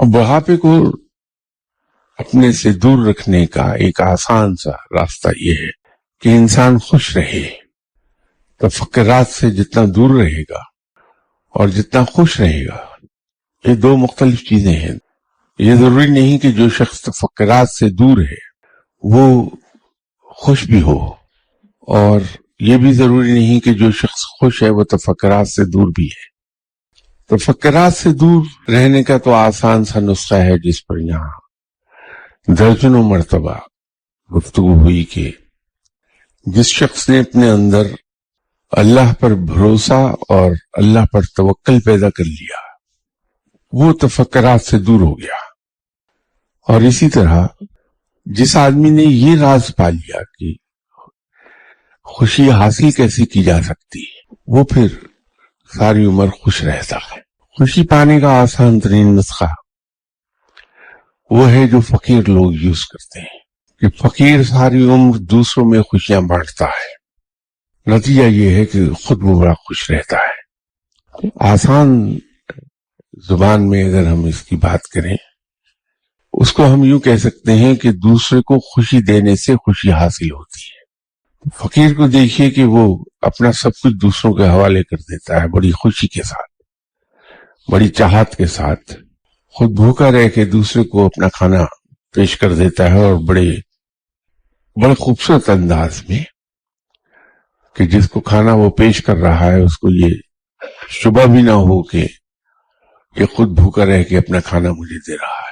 اور بڑھاپے کو اپنے سے دور رکھنے کا ایک آسان سا راستہ یہ ہے کہ انسان خوش رہے، تفکرات سے جتنا دور رہے گا اور جتنا خوش رہے گا، یہ دو مختلف چیزیں ہیں۔ یہ ضروری نہیں کہ جو شخص تفکرات سے دور ہے وہ خوش بھی ہو، اور یہ بھی ضروری نہیں کہ جو شخص خوش ہے وہ تفکرات سے دور بھی ہے۔ تفکرات سے دور رہنے کا تو آسان سا نسخہ ہے جس پر یہاں درجنوں مرتبہ گفتگو ہوئی کہ جس شخص نے اپنے اندر اللہ پر بھروسہ اور اللہ پر توکل پیدا کر لیا وہ تفکرات سے دور ہو گیا، اور اسی طرح جس آدمی نے یہ راز پا لیا کہ خوشی حاصل کیسے کی جا سکتی ہے وہ پھر ساری عمر خوش رہتا ہے۔ خوشی پانے کا آسان ترین نسخہ وہ ہے جو فقیر لوگ یوز کرتے ہیں کہ فقیر ساری عمر دوسروں میں خوشیاں بانٹتا ہے، نتیجہ یہ ہے کہ خود وہ بڑا خوش رہتا ہے۔ آسان زبان میں اگر ہم اس کی بات کریں، اس کو ہم یوں کہہ سکتے ہیں کہ دوسرے کو خوشی دینے سے خوشی حاصل ہوتی ہے۔ فقیر کو دیکھیے کہ وہ اپنا سب کچھ دوسروں کے حوالے کر دیتا ہے، بڑی خوشی کے ساتھ، بڑی چاہت کے ساتھ، خود بھوکا رہ کے دوسرے کو اپنا کھانا پیش کر دیتا ہے، اور بڑے خوبصورت انداز میں کہ جس کو کھانا وہ پیش کر رہا ہے اس کو یہ شبہ بھی نہ ہو کہ یہ خود بھوکا رہ کے اپنا کھانا مجھے دے رہا ہے۔